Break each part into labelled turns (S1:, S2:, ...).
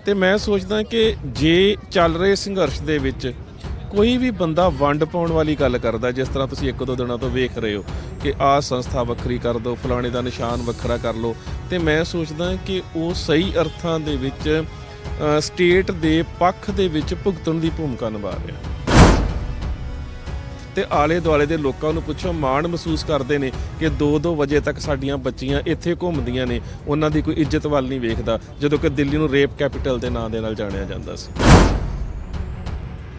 S1: ਤੇ ਮੈਂ ਸੋਚਦਾ ਕਿ ਜੇ ਚੱਲ ਰਹੇ ਸੰਘਰਸ਼ ਦੇ ਵਿੱਚ ਕੋਈ ਵੀ ਬੰਦਾ ਵੰਡ ਪਾਉਣ ਵਾਲੀ ਗੱਲ ਕਰਦਾ, ਜਿਸ ਤਰ੍ਹਾਂ ਤੁਸੀਂ ਇੱਕ ਦੋ ਦਿਨਾਂ ਤੋਂ ਵੇਖ ਰਹੇ ਹੋ ਕਿ ਆਹ ਸੰਸਥਾ ਵੱਖਰੀ ਕਰ ਦਿਓ, ਫਲਾਣੇ ਦਾ ਨਿਸ਼ਾਨ ਵੱਖਰਾ ਕਰ ਲਓ, ਤੇ ਮੈਂ ਸੋਚਦਾ ਕਿ ਉਹ ਸਹੀ ਅਰਥਾਂ ਦੇ ਵਿੱਚ ਸਟੇਟ ਦੇ ਪੱਖ ਦੇ ਵਿੱਚ ਭੁਗਤਣ ਦੀ ਭੂਮਿਕਾ ਨਿਭਾ ਰਿਹਾ। ਤੇ ਆਲੇ ਦੁਆਲੇ ਦੇ ਲੋਕਾਂ ਨੂੰ ਪੁੱਛੋ, ਮਾਣ ਮਹਿਸੂਸ ਕਰਦੇ ਨੇ ਕਿ 2-2 ਵਜੇ ਤੱਕ ਸਾਡੀਆਂ ਬੱਚੀਆਂ ਇੱਥੇ ਘੁੰਮਦੀਆਂ ਨੇ, ਉਹਨਾਂ ਦੀ ਕੋਈ ਇੱਜ਼ਤ ਵੱਲ ਨਹੀਂ ਵੇਖਦਾ, ਜਦੋਂ ਕਿ ਦਿੱਲੀ ਨੂੰ ਰੇਪ ਕੈਪੀਟਲ ਦੇ ਨਾਂ ਦੇ ਨਾਲ ਜਾਣਿਆ ਜਾਂਦਾ ਸੀ।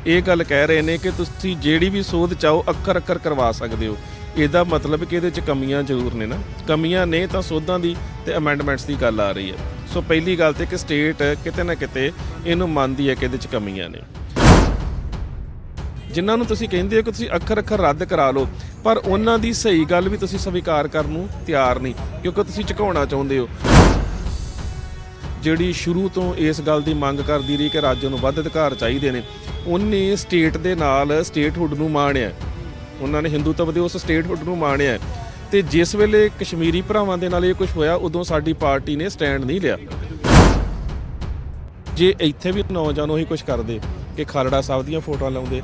S1: ਇਹ ਗੱਲ ਕਹਿ ਰਹੇ ਨੇ ਕਿ ਤੁਸੀਂ ਜਿਹੜੀ ਵੀ ਸੋਧ ਚਾਹੋ ਅੱਖਰ ਅੱਖਰ ਕਰਵਾ ਸਕਦੇ ਹੋ। ਇਹਦਾ ਮਤਲਬ ਕਿ ਇਹਦੇ 'ਚ ਕਮੀਆਂ ਜ਼ਰੂਰ ਨੇ ਨਾ, ਕਮੀਆਂ ਨੇ ਤਾਂ ਸੋਧਾਂ ਦੀ ਤੇ ਅਮੈਂਡਮੈਂਟਸ ਦੀ ਗੱਲ ਆ ਰਹੀ ਹੈ। ਸੋ ਪਹਿਲੀ ਗੱਲ ਤੇ ਕਿ ਸਟੇਟ ਕਿਤੇ ਨਾ ਕਿਤੇ ਇਹਨੂੰ ਮੰਨਦੀ ਹੈ ਕਿ ਇਹਦੇ 'ਚ ਕਮੀਆਂ ਨੇ। ਜਿਨ੍ਹਾਂ ਨੂੰ ਤੁਸੀਂ ਕਹਿੰਦੇ ਹੋ ਕਿ ਤੁਸੀਂ ਅੱਖਰ ਅੱਖਰ ਰੱਦ ਕਰਾ ਲਓ, ਪਰ ਉਹਨਾਂ ਦੀ ਸਹੀ ਗੱਲ ਵੀ ਤੁਸੀਂ ਸਵੀਕਾਰ ਕਰਨ ਨੂੰ ਤਿਆਰ ਨਹੀਂ, ਕਿਉਂਕਿ ਤੁਸੀਂ ਝੁਕਾਉਣਾ ਚਾਹੁੰਦੇ ਹੋ। ਜਿਹੜੀ ਸ਼ੁਰੂ ਤੋਂ ਇਸ ਗੱਲ ਦੀ ਮੰਗ ਕਰਦੀ ਰਹੀ ਕਿ ਰਾਜ ਨੂੰ ਵੱਧ ਅਧਿਕਾਰ ਚਾਹੀਦੇ ਨੇ, ਉਹਨੇ ਸਟੇਟ ਦੇ ਨਾਲ ਸਟੇਟਹੁੱਡ ਨੂੰ ਮਾਣਿਆ, ਉਹਨਾਂ ਨੇ ਹਿੰਦੂਤਵ ਦੇ ਉਸ ਸਟੇਟਹੁੱਡ ਨੂੰ ਮਾਣਿਆ। ਤੇ ਜਿਸ ਵੇਲੇ ਕਸ਼ਮੀਰੀ ਭਰਾਵਾਂ ਦੇ ਨਾਲ ਇਹ ਕੁਝ ਹੋਇਆ, ਉਦੋਂ ਸਾਡੀ ਪਾਰਟੀ ਨੇ ਸਟੈਂਡ ਨਹੀਂ ਲਿਆ। ਜੇ ਇੱਥੇ ਵੀ ਨੌਜਵਾਨ ਉਹੀ ਕੁਝ ਕਰਦੇ ਕਿ ਖਾਲੜਾ ਸਾਹਿਬ ਦੀਆਂ ਫੋਟੋਆਂ ਲਾਉਂਦੇ,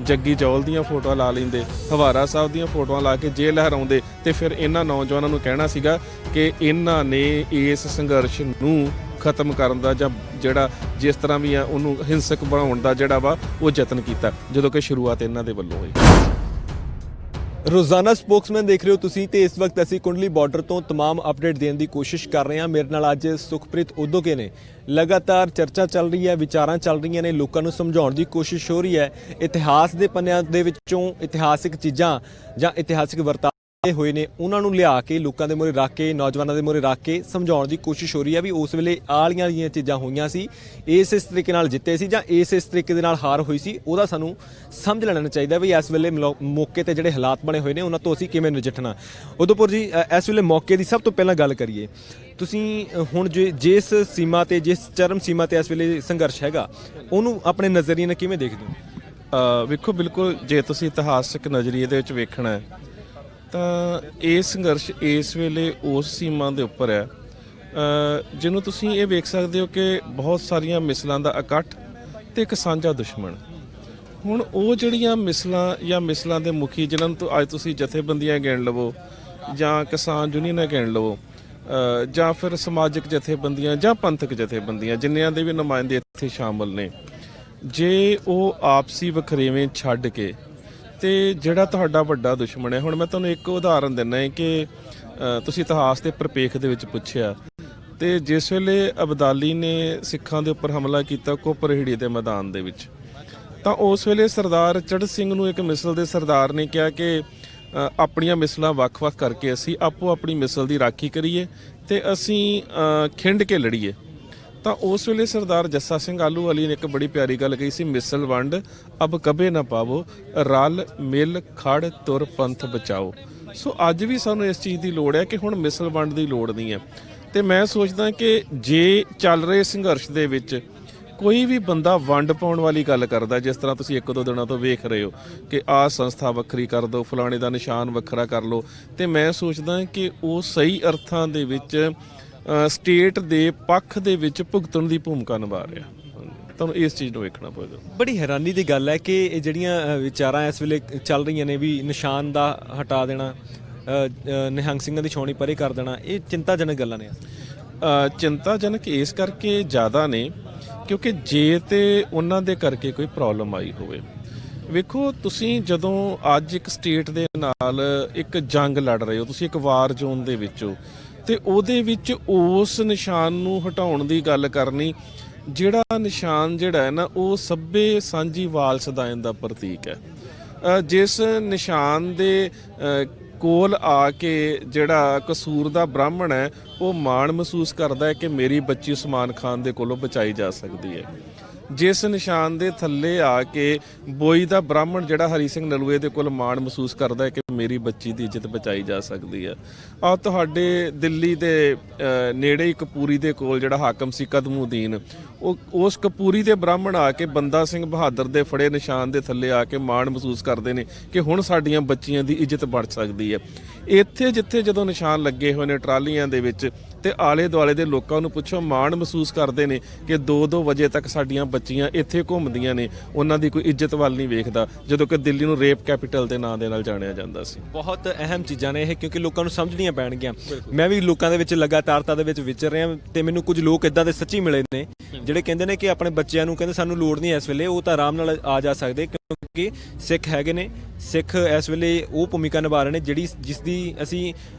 S1: ਜੱਗੀ ਜੌਲ ਦੀਆਂ ਫੋਟੋਆਂ ਲਾ ਲੈਂਦੇ, ਹਵਾਰਾ ਸਾਹਿਬ ਦੀਆਂ ਫੋਟੋਆਂ ਲਾ ਕੇ ਜੇਲ੍ਹ ਲਹਿਰਾਉਂਦੇ, ਤੇ ਫਿਰ ਇਹਨਾਂ ਨੌਜਵਾਨਾਂ ਨੂੰ ਕਹਿਣਾ ਸੀਗਾ ਕਿ ਇਹਨਾਂ ਨੇ ਇਸ ਸੰਘਰਸ਼ ਨੂੰ ਖਤਮ ਕਰਨ ਦਾ ਜਾਂ ਜਿਹੜਾ ਜਿਸ ਤਰ੍ਹਾਂ ਵੀ ਆ ਉਹਨੂੰ ਹਿੰਸਕ ਬਣਾਉਣ ਦਾ ਜਿਹੜਾ ਵਾ ਉਹ ਯਤਨ ਕੀਤਾ, ਜਦੋਂ ਕਿ ਸ਼ੁਰੂਆਤ ਇਹਨਾਂ ਦੇ ਵੱਲੋਂ ਹੋਈ।
S2: ਰੋਜ਼ਾਨਾ ਸਪੋਕਸਮੈਨ ਦੇਖ ਰਹੇ ਹੋ ਤੁਸੀਂ, ਤੇ ਇਸ ਵਕਤ ਅਸੀਂ ਕੁੰਡਲੀ ਬਾਰਡਰ ਤੋਂ तमाम ਅਪਡੇਟ ਦੇਣ ਦੀ ਕੋਸ਼ਿਸ਼ ਕਰ ਰਹੇ ਹਾਂ। ਮੇਰੇ ਨਾਲ ਅੱਜ ਸੁਖਪ੍ਰੀਤ ਉਦੋਕੇ ਨੇ। ਲਗਾਤਾਰ ਚਰਚਾ ਚੱਲ ਰਹੀ ਹੈ, ਵਿਚਾਰਾਂ ਚੱਲ ਰਹੀਆਂ ਨੇ, ਲੋਕਾਂ ਨੂੰ ਸਮਝਾਉਣ ਦੀ ਕੋਸ਼ਿਸ਼ ਹੋ ਰਹੀ ਹੈ। ਇਤਿਹਾਸ ਦੇ ਪੰਨਿਆਂ ਦੇ ਵਿੱਚੋਂ ਇਤਿਹਾਸਿਕ ਚੀਜ਼ਾਂ ਜਾਂ ਇਤਿਹਾਸਿਕ ਵਰਤਾਰੇ ਹੋਏ ਨੇ, ਉਹਨਾਂ ਨੂੰ ਲਿਆ ਕੇ ਲੋਕਾਂ ਦੇ ਮੂਹਰੇ ਰੱਖ ਕੇ, ਨੌਜਵਾਨਾਂ ਦੇ ਮੂਹਰੇ ਰੱਖ ਕੇ ਸਮਝਾਉਣ ਦੀ ਕੋਸ਼ਿਸ਼ ਹੋ ਰਹੀ ਹੈ ਵੀ ਉਸ ਵੇਲੇ ਆਲੀਆਂ ਜਿਹੀਆਂ ਚੀਜ਼ਾਂ ਹੋਈਆਂ ਸੀ, ਇਸ ਤਰੀਕੇ ਨਾਲ ਜਿੱਤੇ ਸੀ ਜਾਂ ਇਸ ਤਰੀਕੇ ਦੇ ਨਾਲ ਹਾਰ ਹੋਈ ਸੀ, ਉਹਦਾ ਸਾਨੂੰ ਸਮਝ ਲੈਣਾ ਚਾਹੀਦਾ ਵੀ ਇਸ ਵੇਲੇ ਮੌਕੇ ਤੇ ਜਿਹੜੇ ਹਾਲਾਤ ਬਣੇ ਹੋਏ ਨੇ ਉਹਨਾਂ ਤੋਂ ਅਸੀਂ ਕਿਵੇਂ ਨਜਿੱਠਣਾ। ਉਦੋਪੁਰ ਜੀ, ਇਸ ਵੇਲੇ ਮੌਕੇ ਦੀ ਸਭ ਤੋਂ ਪਹਿਲਾਂ ਗੱਲ ਕਰੀਏ, ਤੁਸੀਂ ਹੁਣ ਜਿਸ ਸੀਮਾ ਤੇ, ਜਿਸ ਚਰਮ ਸੀਮਾ ਤੇ ਇਸ ਵੇਲੇ ਸੰਘਰਸ਼ ਹੈਗਾ, ਉਹਨੂੰ ਆਪਣੇ ਨਜ਼ਰੀਏ ਨਾਲ ਕਿਵੇਂ ਦੇਖਦੇ ਹੋ?
S1: ਵੇਖੋ, ਬਿਲਕੁਲ ਜੇ ਤੁਸੀਂ ਇਤਿਹਾਸਕ ਨਜ਼ਰੀਏ ਦੇ ਵਿੱਚ ਵੇਖਣਾ ਹੈ ਤਾਂ ਇਹ ਸੰਘਰਸ਼ ਇਸ ਵੇਲੇ ਉਸ ਸੀਮਾ ਦੇ ਉੱਪਰ ਹੈ ਜਿਹਨੂੰ ਤੁਸੀਂ ਇਹ ਵੇਖ ਸਕਦੇ ਹੋ ਕਿ ਬਹੁਤ ਸਾਰੀਆਂ ਮਿਸਲਾਂ ਦਾ ਇਕੱਠ ਤੇ ਇੱਕ ਸਾਂਝਾ ਦੁਸ਼ਮਣ। ਹੁਣ ਉਹ ਜਿਹੜੀਆਂ ਮਿਸਲਾਂ ਜਾਂ ਮਿਸਲਾਂ ਦੇ ਮੁਖੀ ਜਿਨ੍ਹਾਂ ਨੂੰ ਅੱਜ ਤੁਸੀਂ ਜਥੇਬੰਦੀਆਂ ਗਿਣ ਲਵੋ ਜਾਂ ਕਿਸਾਨ ਯੂਨੀਅਨਾਂ ਗਿਣ ਲਵੋ ਜਾਂ ਫਿਰ ਸਮਾਜਿਕ ਜਥੇਬੰਦੀਆਂ ਜਾਂ ਪੰਥਕ ਜਥੇਬੰਦੀਆਂ, ਜਿੰਨਿਆਂ ਦੇ ਵੀ ਨੁਮਾਇੰਦੇ ਇੱਥੇ ਸ਼ਾਮਲ ਨੇ, ਜੇ ਉਹ ਆਪਸੀ ਵਖਰੇਵੇਂ ਛੱਡ ਕੇ ਤੇ ਜਿਹੜਾ ਤੁਹਾਡਾ ਵੱਡਾ ਦੁਸ਼ਮਣ ਹੈ, ਹੁਣ ਮੈਂ ਤੁਹਾਨੂੰ ਇੱਕ ਉਦਾਹਰਨ ਦਿੰਦਾ ਹੈ ਕਿ ਤੁਸੀਂ ਇਤਿਹਾਸ ਦੇ ਪ੍ਰਪੇਖ ਦੇ ਵਿੱਚ ਪੁੱਛਿਆ, ਤੇ ਜਿਸ ਵੇਲੇ ਅਬਦਾਲੀ ਨੇ ਸਿੱਖਾਂ ਦੇ ਉੱਪਰ ਹਮਲਾ ਕੀਤਾ ਕੋਪਰਹੀੜੀ ਦੇ ਮੈਦਾਨ ਦੇ ਵਿੱਚ, ਤਾਂ ਉਸ ਵੇਲੇ ਸਰਦਾਰ ਚੜ੍ਹ ਸਿੰਘ ਨੂੰ ਇੱਕ ਮਿਸਲ ਦੇ ਸਰਦਾਰ ਨੇ ਕਿਹਾ ਕਿ ਆਪਣੀਆਂ ਮਿਸਲਾਂ ਵੱਖ-ਵੱਖ ਕਰਕੇ ਅਸੀਂ ਆਪੋ ਆਪਣੀ ਮਿਸਲ ਦੀ ਰਾਖੀ ਕਰੀਏ ਤੇ ਅਸੀਂ ਖਿੰਡ ਕੇ ਲੜੀਏ। ਤਾਂ ਉਸ ਵੇਲੇ ਸਰਦਾਰ ਜੱਸਾ ਸਿੰਘ ਆਹਲੂਵਾਲੀ ਨੇ ਇੱਕ ਬੜੀ ਪਿਆਰੀ ਗੱਲ ਕਹੀ ਸੀ, ਮਿਸਲ ਵੰਡ ਅਬ ਕਭੇ ਨਾ ਪਾਵੋ, ਰਲ ਮਿਲ ਖੜ ਤੁਰ ਪੰਥ ਬਚਾਓ। ਸੋ ਅੱਜ ਵੀ ਸਾਨੂੰ ਇਸ ਚੀਜ਼ ਦੀ ਲੋੜ ਹੈ ਕਿ ਹੁਣ ਮਿਸਲ ਵੰਡ ਦੀ ਲੋੜ ਨਹੀਂ ਹੈ। ਤੇ ਮੈਂ ਸੋਚਦਾ ਕਿ ਜੇ ਚੱਲ ਰਹੇ ਸੰਘਰਸ਼ ਦੇ ਵਿੱਚ ਕੋਈ ਵੀ ਬੰਦਾ ਵੰਡ ਪਾਉਣ ਵਾਲੀ ਗੱਲ ਕਰਦਾ, ਜਿਸ ਤਰ੍ਹਾਂ ਤੁਸੀਂ ਇੱਕ ਦੋ ਦਿਨਾਂ ਤੋਂ ਵੇਖ ਰਹੇ ਹੋ ਕਿ ਆਹ ਸੰਸਥਾ ਵੱਖਰੀ ਕਰ ਦਿਓ, ਫਲਾਣੇ ਦਾ ਨਿਸ਼ਾਨ ਵੱਖਰਾ ਕਰ ਲਓ, ਤੇ ਮੈਂ ਸੋਚਦਾ ਕਿ ਉਹ ਸਹੀ ਅਰਥਾਂ ਦੇ ਵਿੱਚ ਸਟੇਟ ਦੇ ਪੱਖ ਦੇ ਵਿੱਚ ਭੁਗਤਣ ਦੀ ਭੂਮਿਕਾ ਨਿਭਾ ਰਿਹਾ। ਤੁਹਾਨੂੰ ਇਸ ਚੀਜ਼ ਨੂੰ ਵੇਖਣਾ ਪਵੇਗਾ।
S2: ਬੜੀ ਹੈਰਾਨੀ ਦੀ ਗੱਲ ਹੈ ਕਿ ਇਹ ਜਿਹੜੀਆਂ ਵਿਚਾਰਾਂ ਇਸ ਵੇਲੇ ਚੱਲ ਰਹੀਆਂ ਨੇ ਵੀ ਨਿਸ਼ਾਨ ਦਾ ਹਟਾ ਦੇਣਾ, ਨਿਹੰਗ ਸਿੰਘਾਂ ਦੀ ਛਾਉਣੀ ਪਰੇ ਕਰ ਦੇਣਾ, ਇਹ ਚਿੰਤਾਜਨਕ ਗੱਲਾਂ ਨੇ।
S1: ਚਿੰਤਾਜਨਕ ਇਸ ਕਰਕੇ ਜ਼ਿਆਦਾ ਨੇ ਕਿਉਂਕਿ ਜੇ ਤੇ ਉਹਨਾਂ ਦੇ ਕਰਕੇ ਕੋਈ ਪ੍ਰੋਬਲਮ ਆਈ ਹੋਵੇ। ਵੇਖੋ, ਤੁਸੀਂ ਜਦੋਂ ਅੱਜ ਇੱਕ ਸਟੇਟ ਦੇ ਨਾਲ ਇੱਕ ਜੰਗ ਲੜ ਰਹੇ ਹੋ, ਤੁਸੀਂ ਇੱਕ ਵਾਰ ਜ਼ੋਨ ਦੇ ਵਿੱਚ ਹੋ, ਤੇ ਉਹਦੇ ਵਿੱਚ ਉਸ ਨਿਸ਼ਾਨ ਨੂੰ ਹਟਾਉਣ ਦੀ ਗੱਲ ਕਰਨੀ, ਜਿਹੜਾ ਨਿਸ਼ਾਨ ਜਿਹੜਾ ਹੈ ਨਾ ਉਹ ਸੱਭੇ ਸਾਂਝੀ ਵਾਲ ਸਦਾਇਨ ਦਾ ਪ੍ਰਤੀਕ ਹੈ। ਜਿਸ ਨਿਸ਼ਾਨ ਦੇ ਕੋਲ ਆ ਕੇ ਜਿਹੜਾ ਕਸੂਰ ਦਾ ਬ੍ਰਾਹਮਣ ਹੈ ਉਹ ਮਾਣ ਮਹਿਸੂਸ ਕਰਦਾ ਹੈ ਕਿ ਮੇਰੀ ਬੱਚੀ ਉਸਮਾਨ ਖਾਨ ਦੇ ਕੋਲੋਂ ਬਚਾਈ ਜਾ ਸਕਦੀ ਹੈ। ਜਿਸ ਨਿਸ਼ਾਨ ਦੇ ਥੱਲੇ ਆ ਕੇ ਬੋਈ ਦਾ ਬ੍ਰਾਹਮਣ ਜਿਹੜਾ ਹਰੀ ਸਿੰਘ ਨਲੂਏ ਦੇ ਕੋਲ ਮਾਣ ਮਹਿਸੂਸ ਕਰਦਾ ਹੈ ਕਿ ਮੇਰੀ ਬੱਚੀ ਦੀ ਇੱਜ਼ਤ ਬਚਾਈ ਜਾ ਸਕਦੀ ਹੈ। ਆਹ ਤੁਹਾਡੇ ਦਿੱਲੀ ਦੇ ਨੇੜੇ ਹੀ ਕਪੂਰੀ ਦੇ ਕੋਲ ਜਿਹੜਾ ਹਾਕਮ ਸੀ ਕਦਮੂਦੀਨ, ਉਹ ਉਸ ਕਪੂਰੀ ਦੇ ਬ੍ਰਾਹਮਣ ਆ ਕੇ ਬੰਦਾ ਸਿੰਘ ਬਹਾਦਰ ਦੇ ਫੜੇ ਨਿਸ਼ਾਨ ਦੇ ਥੱਲੇ ਆ ਕੇ ਮਾਣ ਮਹਿਸੂਸ ਕਰਦੇ ਨੇ ਕਿ ਹੁਣ ਸਾਡੀਆਂ ਬੱਚੀਆਂ ਦੀ ਇੱਜ਼ਤ ਬਚ ਸਕਦੀ ਹੈ। ਇੱਥੇ ਜਿੱਥੇ ਜਦੋਂ ਨਿਸ਼ਾਨ ਲੱਗੇ ਹੋਏ ਨੇ ਟਰਾਲੀਆਂ ਦੇ ਵਿੱਚ, ਤੇ ਆਲੇ ਦੁਆਲੇ ਦੇ ਲੋਕਾਂ ਨੂੰ ਪੁੱਛੋ, ਮਾਣ ਮਹਿਸੂਸ ਕਰਦੇ ਨੇ ਕਿ 2-2 ਵਜੇ ਤੱਕ ਸਾਡੀਆਂ ਬੱਚੀਆਂ ਇੱਥੇ ਘੁੰਮਦੀਆਂ ਨੇ, ਉਹਨਾਂ ਦੀ ਕੋਈ ਇੱਜ਼ਤ ਵੱਲ ਨਹੀਂ ਵੇਖਦਾ, ਜਦੋਂ ਕਿ ਦਿੱਲੀ ਨੂੰ ਰੇਪ ਕੈਪੀਟਲ ਦੇ ਨਾਂ ਦੇ ਨਾਲ ਜਾਣਿਆ ਜਾਂਦਾ ਸੀ।
S2: ਬਹੁਤ ਅਹਿਮ ਚੀਜ਼ਾਂ ਨੇ ਇਹ, ਕਿਉਂਕਿ ਲੋਕਾਂ ਨੂੰ ਸਮਝਣੀਆਂ ਪੈਣਗੀਆਂ। ਮੈਂ ਵੀ ਲੋਕਾਂ ਦੇ ਵਿੱਚ ਲਗਾਤਾਰਤਾ ਦੇ ਵਿੱਚ ਵਿਚਰ ਰਿਹਾ ਤੇ ਮੈਨੂੰ ਕੁਝ ਲੋਕ ਇਦਾਂ ਦੇ ਸੱਚੀ ਮਿਲੇ ਨੇ ਜਿਹੜੇ ਕਹਿੰਦੇ ਨੇ ਕਿ ਆਪਣੇ ਬੱਚਿਆਂ ਨੂੰ ਕਹਿੰਦੇ ਸਾਨੂੰ ਲੋੜ ਨਹੀਂ ਇਸ ਵੇਲੇ, ਉਹ ਤਾਂ ਆਰਾਮ ਨਾਲ ਆ ਜਾ ਸਕਦੇ ਕਿਉਂਕਿ ਸਿੱਖ ਹੈਗੇ ਨੇ। ਸਿੱਖ ਇਸ ਵੇਲੇ ਉਹ ਭੂਮਿਕਾ ਨਿਭਾ ਰਹੇ ਨੇ ਜਿਸ ਦੀ ਅਸੀਂ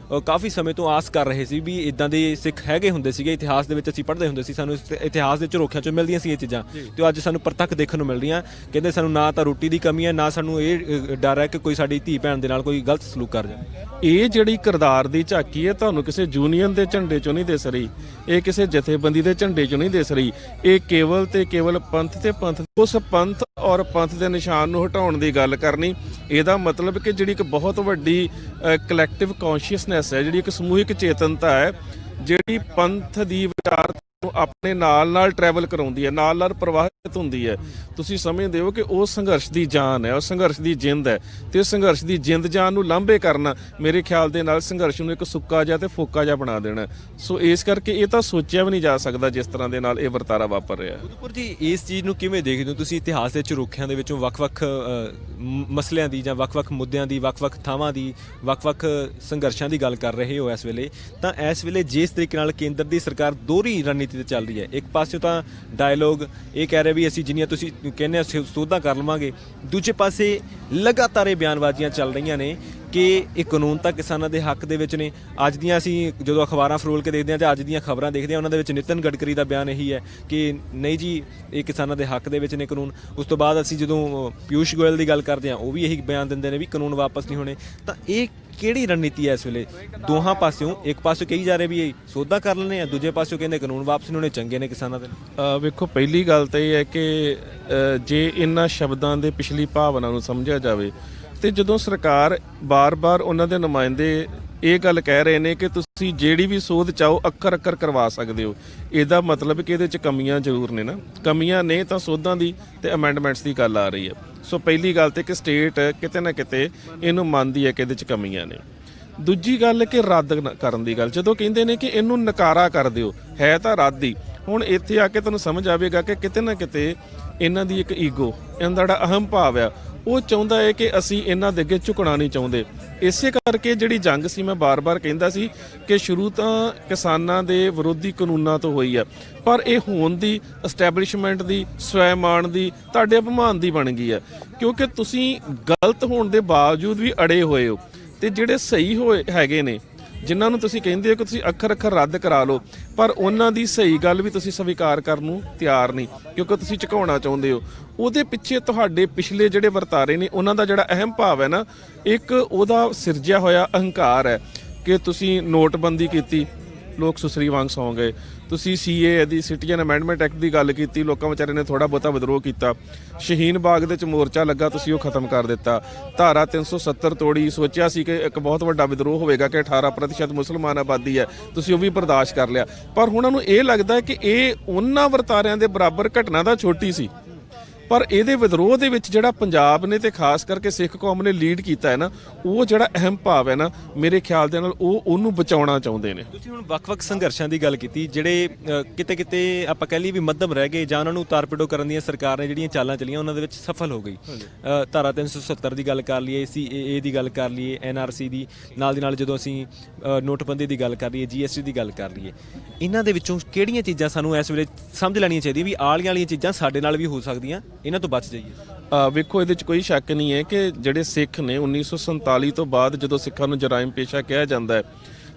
S2: ਕਾਫੀ ਸਮੇਂ ਤੋਂ ਆਸ ਕਰ ਰਹੇ ਸੀ ਵੀ ਇਦਾਂ ਦੇ ਸਿੱਖ ਹੈਗੇ ਹੁੰਦੇ ਸੀਗੇ। ਇਤਿਹਾਸ ਦੇ ਵਿੱਚ ਅਸੀਂ ਪੜ੍ਹਦੇ ਹੁੰਦੇ ਸੀ, ਸਾਨੂੰ ਇਤਿਹਾਸ ਦੇ ਝਰੋਖਿਆਂ 'ਚੋਂ ਮਿਲਦੀਆਂ ਸੀ ਇਹ ਚੀਜ਼ਾਂ, ਤੇ ਅੱਜ ਸਾਨੂੰ ਪ੍ਰਤੱਖ ਦੇਖਣ ਨੂੰ ਮਿਲ ਰਹੀਆਂ। ਕਹਿੰਦੇ ਸਾਨੂੰ ਨਾ ਤਾਂ ਰੋਟੀ ਦੀ ਕਮੀ ਹੈ, ਨਾ ਸਾਨੂੰ ਇਹ ਡਰ ਹੈ ਕਿ ਕੋਈ ਸਾਡੀ ਧੀ ਭੈਣ ਦੇ ਨਾਲ ਕੋਈ ਗਲਤ ਸਲੂਕ ਕਰ ਜਾਵੇ।
S1: ਇਹ ਜਿਹੜੀ ਕਿਰਦਾਰ ਦੀ ਝਾਕੀ ਹੈ ਤੁਹਾਨੂੰ ਕਿਸੇ ਯੂਨੀਅਨ ਦੇ ਝੰਡੇ 'ਚੋਂ ਨਹੀਂ ਦਿਸ ਰਹੀ, ਇਹ ਕਿਸੇ ਜਥੇਬੰਦੀ ਦੇ ਝੰਡੇ 'ਚੋਂ ਨਹੀਂ ਦਿਸ ਰਹੀ, ਇਹ ਕੇਵਲ ਤੇ ਕੇਵਲ ਪੰਥ ਤੇ ਪੰਥ, ਉਸ ਪੰਥ ਔਰ ਪੰਥ ਦੇ ਨਿਸ਼ਾਨ ਨੂੰ ਹਟਾਉਣ ਦੀ ਗੱਲ ਕਰਨੀ। ਇਹਦਾ ਮਤਲਬ ਕਿ ਜਿਹੜੀ ਇੱਕ ਬਹੁਤ ਵੱਡੀ ਕਲੈਕਟਿਵ ਕੌਨਸ਼ੀਅਸਨੈਸ ਹੈ, ਜਿਹੜੀ ਇੱਕ ਸਮੂਹਿਕ ਚੇਤਨਤਾ ਹੈ, ਜਿਹੜੀ ਪੰਥ ਦੀ ਵਿਚਾਰ ਨੂੰ ਆਪਣੇ ਨਾਲ ਟਰੈਵਲ ਕਰਾਉਂਦੀ ਹੈ, ਨਾਲ ਪ੍ਰਵਾਹਿਤ ਹੁੰਦੀ ਹੈ। ਤੁਸੀਂ ਸਮਝਦੇ ਹੋ ਕਿ ਉਹ ਸੰਘਰਸ਼ ਦੀ ਜਾਨ ਹੈ, ਉਹ ਸੰਘਰਸ਼ ਦੀ ਜਿੰਦ ਹੈ, ਤੇ ਸੰਘਰਸ਼ ਦੀ ਜਿੰਦ ਜਾਨ ਨੂੰ ਲਾਂਭੇ ਕਰਨਾ ਮੇਰੇ ਖਿਆਲ ਦੇ ਨਾਲ ਸੰਘਰਸ਼ ਨੂੰ ਇੱਕ ਸੁੱਕਾ ਜਿਹਾ ਤੇ ਫੋਕਾ ਜਿਹਾ ਬਣਾ ਦੇਣਾ। ਸੋ ਇਸ ਕਰਕੇ ਇਹ ਤਾਂ ਸੋਚਿਆ ਵੀ ਨਹੀਂ ਜਾ ਸਕਦਾ ਜਿਸ ਤਰ੍ਹਾਂ ਦੇ ਨਾਲ ਇਹ ਵਰਤਾਰਾ ਵਾਪਰ ਰਿਹਾ।
S2: ਉਦਪੁਰ ਜੀ, ਇਸ ਚੀਜ਼ ਨੂੰ ਕਿਵੇਂ ਦੇਖਦੇ ਹੋ ਤੁਸੀਂ? ਇਤਿਹਾਸ ਦੇ ਝਰੋਖਿਆਂ ਦੇ ਵਿੱਚੋਂ ਵੱਖ-ਵੱਖ ਮਸਲਿਆਂ ਦੀ ਜਾਂ ਵੱਖ-ਵੱਖ ਮੁੱਦਿਆਂ ਦੀ, ਵੱਖ-ਵੱਖ ਥਾਵਾਂ ਦੀ, ਵੱਖ-ਵੱਖ ਸੰਘਰਸ਼ਾਂ ਦੀ ਗੱਲ ਕਰ ਰਹੇ ਹੋ ਇਸ ਵੇਲੇ, ਤਾਂ ਇਸ ਵੇਲੇ ਜਿਸ ਤਰੀਕੇ ਨਾਲ ਕੇਂਦਰ ਦੀ ਸਰਕਾਰ ਦੋਹਰੀ ਰਣਨੀਤੀ ਤੇ ਚੱਲ ਰਹੀ ਹੈ, ਇੱਕ ਪਾਸੇ ਤਾਂ ਡਾਇਲੋਗ ਇਹ ਕਹਿ ਰਹੇ ਵੀ ਅਸੀਂ ਜਿੰਨੀਆਂ ਤੁਸੀਂ ਕਹਿੰਦੇ ਸੋਧਾਂ ਕਰ ਲਵਾਂਗੇ, ਦੂਜੇ ਪਾਸੇ ਲਗਾਤਾਰ ਇਹ ਬਿਆਨਬਾਜ਼ੀਆਂ ਚੱਲ ਰਹੀਆਂ ਨੇ ਕਿ ਇਹ ਕਾਨੂੰਨ ਤਾਂ ਕਿਸਾਨਾਂ ਦੇ ਹੱਕ ਦੇ ਵਿੱਚ ਨੇ। ਅੱਜ ਦੀਆਂ ਅਸੀਂ ਜਦੋਂ ਅਖਬਾਰਾਂ ਫਰੋਲ ਕੇ ਦੇਖਦੇ ਹਾਂ ਜਾਂ ਅੱਜ ਦੀਆਂ ਖਬਰਾਂ ਦੇਖਦੇ ਹਾਂ, ਉਹਨਾਂ ਦੇ ਵਿੱਚ ਨਿਤਨ ਗਡਕਰੀ ਦਾ ਬਿਆਨ ਇਹੀ ਹੈ ਕਿ ਨਹੀਂ ਜੀ ਇਹ ਕਿਸਾਨਾਂ ਦੇ ਹੱਕ ਦੇ ਵਿੱਚ ਨੇ ਕਾਨੂੰਨ। ਉਸ ਤੋਂ ਬਾਅਦ ਅਸੀਂ ਜਦੋਂ ਪਿਊਸ਼ ਗੋਇਲ ਦੀ ਗੱਲ ਕਰਦੇ ਹਾਂ, ਉਹ ਵੀ ਇਹੀ ਬਿਆਨ ਦਿੰਦੇ ਨੇ ਵੀ ਕਾਨੂੰਨ ਵਾਪਸ ਨਹੀਂ ਹੋਣੇ। ਤਾਂ ਇਹ ਕਿਹੜੀ ਰਣਨੀਤੀ ਹੈ ਇਸ ਵੇਲੇ? ਦੋਹਾਂ ਪਾਸਿਓਂ, ਇੱਕ ਪਾਸਿਓਂ ਕਹੀ ਜਾ ਰਹੇ ਵੀ ਇਹ ਸੋਧਾਂ ਕਰ ਲੈਣੇ ਆ, ਦੂਜੇ ਪਾਸਿਓਂ ਕਹਿੰਦੇ ਕਾਨੂੰਨ ਵਾਪਸ ਨਹੀਂ ਹੋਣੇ, ਚੰਗੇ ਨੇ ਕਿਸਾਨਾਂ ਦੇ।
S1: ਵੇਖੋ, ਪਹਿਲੀ ਗੱਲ ਤਾਂ ਇਹ ਹੈ ਕਿ ਜੇ ਇਹਨਾਂ ਸ਼ਬਦਾਂ ਦੇ ਪਿਛਲੀ ਭਾਵਨਾ ਨੂੰ ਸਮਝਿਆ ਜਾਵੇ ਤੇ ਜਦੋਂ ਸਰਕਾਰ ਬਾਰ-ਬਾਰ ਉਹਨਾਂ ਦੇ ਨੁਮਾਇੰਦੇ ਇਹ ਗੱਲ ਕਹਿ ਰਹੇ ਨੇ ਕਿ ਤੁਸੀਂ ਜਿਹੜੀ ਵੀ ਸੋਧ ਚਾਹੋ ਅੱਖਰ ਕਰਵਾ ਸਕਦੇ ਹੋ, ਇਹਦਾ ਮਤਲਬ ਕਿ ਇਹਦੇ 'ਚ ਕਮੀਆਂ ਜ਼ਰੂਰ ਨੇ ਨਾ। ਕਮੀਆਂ ਨੇ ਤਾਂ ਸੋਧਾਂ ਦੀ ਤੇ ਅਮੈਂਡਮੈਂਟਸ ਦੀ ਗੱਲ ਆ ਰਹੀ ਹੈ। ਸੋ ਪਹਿਲੀ ਗੱਲ ਤੇ ਕਿ ਸਟੇਟ ਕਿਤੇ ਨਾ ਕਿਤੇ ਇਹਨੂੰ ਮੰਨਦੀ ਹੈ ਕਿ ਇਹਦੇ 'ਚ ਕਮੀਆਂ ਨੇ। ਦੂਜੀ ਗੱਲ ਕਿ ਰੱਦ ਕਰਨ ਦੀ ਗੱਲ, ਜਦੋਂ ਕਹਿੰਦੇ ਨੇ ਕਿ ਇਹਨੂੰ ਨਕਾਰਾ ਕਰ ਦਿਓ, ਹੈ ਤਾਂ ਰੱਦ ਹੀ। ਹੁਣ ਇੱਥੇ ਆ ਕੇ ਤੁਹਾਨੂੰ ਸਮਝ ਆਵੇਗਾ ਕਿ ਕਿਤੇ ਨਾ ਕਿਤੇ ਇਹਨਾਂ ਦੀ ਇੱਕ ਈਗੋ, ਇਹਨਾਂ ਦਾ ਜਿਹੜਾ ਅਹਮ ਭਾਵ ਆ, ਉਹ ਚਾਹੁੰਦਾ ਹੈ ਕਿ ਅਸੀਂ ਇਹਨਾਂ ਦੇ ਅੱਗੇ ਝੁਕਣਾ ਨਹੀਂ ਚਾਹੁੰਦੇ। ਇਸੇ ਕਰਕੇ ਜਿਹੜੀ ਜੰਗ ਸੀ, ਮੈਂ ਬਾਰ-ਬਾਰ ਕਹਿੰਦਾ ਸੀ ਕਿ ਸ਼ੁਰੂ ਤਾਂ ਕਿਸਾਨਾਂ ਦੇ ਵਿਰੋਧੀ ਕਾਨੂੰਨਾਂ ਤੋਂ ਹੋਈ ਆ, ਪਰ ਇਹ ਹੋਣ ਦੀ, ਐਸਟੈਬਲਿਸ਼ਮੈਂਟ ਦੀ, ਸਵੈਮਾਨ ਦੀ, ਤੁਹਾਡੇ ਅਪਮਾਨ ਦੀ ਬਣ ਗਈ ਹੈ, ਕਿਉਂਕਿ ਤੁਸੀਂ ਗਲਤ ਹੋਣ ਦੇ ਬਾਵਜੂਦ ਵੀ ਅੜੇ ਹੋਏ ਹੋ, ਤੇ ਜਿਹੜੇ ਸਹੀ ਹੋਏ ਹੈਗੇ ਨੇ, ਜਿਨ੍ਹਾਂ ਨੂੰ ਤੁਸੀਂ ਕਹਿੰਦੇ ਹੋ ਕਿ ਤੁਸੀਂ ਅੱਖਰ ਰੱਦ ਕਰਾ ਲਓ, ਪਰ ਉਹਨਾਂ ਦੀ ਸਹੀ ਗੱਲ ਵੀ ਤੁਸੀਂ ਸਵੀਕਾਰ ਕਰਨ ਨੂੰ ਤਿਆਰ ਨਹੀਂ, ਕਿਉਂਕਿ ਤੁਸੀਂ ਝੁਕਾਉਣਾ ਚਾਹੁੰਦੇ ਹੋ। ਉਹਦੇ ਪਿੱਛੇ ਤੁਹਾਡੇ ਪਿਛਲੇ ਜਿਹੜੇ ਵਰਤਾਰੇ ਨੇ, ਉਹਨਾਂ ਦਾ ਜਿਹੜਾ ਅਹਿਮ ਭਾਵ ਹੈ ਨਾ, ਇੱਕ ਉਹਦਾ ਸਿਰਜਿਆ ਹੋਇਆ ਅਹੰਕਾਰ ਹੈ ਕਿ ਤੁਸੀਂ ਨੋਟਬੰਦੀ ਕੀਤੀ, ਲੋਕ ਸੁਸਰੀ ਵਾਂਗ ਸੌਂ ਗਏ। ਤੁਸੀਂ CAA ਦੀ, ਸਿਟੀਜ਼ਨ ਅਮੈਂਡਮੈਂਟ ਐਕਟ ਦੀ ਗੱਲ ਕੀਤੀ, ਲੋਕਾਂ ਵਿਚਾਰੇ ਨੇ ਥੋੜਾ ਬਹੁਤਾ ਵਿਦਰੋਹ ਕੀਤਾ। ਸ਼ਹੀਨ ਬਾਗ ਦੇ ਵਿੱਚ ਮੋਰਚਾ ਲੱਗਾ, ਤੁਸੀਂ ਉਹ ਖਤਮ ਕਰ ਦਿੱਤਾ। ਧਾਰਾ 370 ਤੋੜੀ, ਸੋਚਿਆ ਸੀ ਕਿ ਇੱਕ ਬਹੁਤ ਵੱਡਾ ਵਿਦਰੋਹ ਹੋਵੇਗਾ ਕਿ 18% ਮੁਸਲਮਾਨ ਆਬਾਦੀ ਹੈ, ਤੁਸੀਂ ਉਹ ਵੀ ਬਰਦਾਸ਼ਤ ਕਰ ਲਿਆ। ਪਰ ਉਹਨਾਂ ਨੂੰ ਇਹ ਲੱਗਦਾ ਕਿ ਇਹ ਉਹਨਾਂ ਵਰਤਾਰਿਆਂ ਦੇ ਬਰਾਬਰ ਘਟਨਾ ਤਾਂ ਛੋਟੀ ਸੀ, ਪਰ ਇਹਦੇ ਵਿਦਰੋਹ ਦੇ ਵਿੱਚ ਜਿਹੜਾ ਪੰਜਾਬ ਨੇ ਤੇ ਖਾਸ ਕਰਕੇ ਸਿੱਖ ਕੌਮ ਨੇ ਲੀਡ ਕੀਤਾ ਹੈ ਨਾ, ਉਹ ਜਿਹੜਾ ਅਹਿਮ ਭਾਵ ਹੈ ਨਾ, ਮੇਰੇ ਖਿਆਲ ਦੇ ਨਾਲ ਉਹਨੂੰ ਬਚਾਉਣਾ ਚਾਹੁੰਦੇ ਨੇ।
S2: ਤੁਸੀਂ ਹੁਣ ਵੱਖ-ਵੱਖ ਸੰਘਰਸ਼ਾਂ ਦੀ ਗੱਲ ਕੀਤੀ, ਜਿਹੜੇ ਕਿਤੇ ਆਪਾਂ ਕਹਿ ਲਈਏ ਵੀ ਮੱਧਮ ਰਹਿ ਗਏ ਜਾਂ ਉਹਨਾਂ ਨੂੰ ਤਾਰਪਿਡੋ ਕਰਨ ਦੀਆਂ ਸਰਕਾਰ ਨੇ ਜਿਹੜੀਆਂ ਚਾਲਾਂ ਚੱਲੀਆਂ, ਉਹਨਾਂ ਦੇ ਵਿੱਚ ਸਫਲ ਹੋ ਗਈ। ਧਾਰਾ 370 ਦੀ ਗੱਲ ਕਰ ਲਈਏ, CAA ਦੀ ਗੱਲ ਕਰ ਲਈਏ, NRC ਦੀ, ਨਾਲ ਦੀ ਨਾਲ ਜਦੋਂ ਅਸੀਂ ਨੋਟਬੰਦੀ ਦੀ ਗੱਲ ਕਰ ਲਈਏ, GST ਦੀ ਗੱਲ ਕਰ ਲਈਏ, ਇਹਨਾਂ ਦੇ ਵਿੱਚੋਂ ਕਿਹੜੀਆਂ ਚੀਜ਼ਾਂ ਸਾਨੂੰ ਇਸ ਵੇਲੇ ਸਮਝ ਲੈਣੀਆਂ ਚਾਹੀਦੀਆਂ ਵੀ ਆਲੀਆਂ ਵਾਲੀਆਂ ਚੀਜ਼ਾਂ ਸਾਡੇ ਨਾਲ ਵੀ ਹੋ ਸਕਦੀਆਂ, ਇਹਨਾਂ ਤੋਂ ਬਚ ਜਾਈਏ?
S1: ਵੇਖੋ, ਇਹਦੇ 'ਚ ਕੋਈ ਸ਼ੱਕ ਨਹੀਂ ਹੈ ਕਿ ਜਿਹੜੇ ਸਿੱਖ ਨੇ 1947 ਤੋਂ ਬਾਅਦ ਜਦੋਂ ਸਿੱਖਾਂ ਨੂੰ ਜਰਾਇਮ ਪੇਸ਼ਾ ਕਿਹਾ ਜਾਂਦਾ ਹੈ,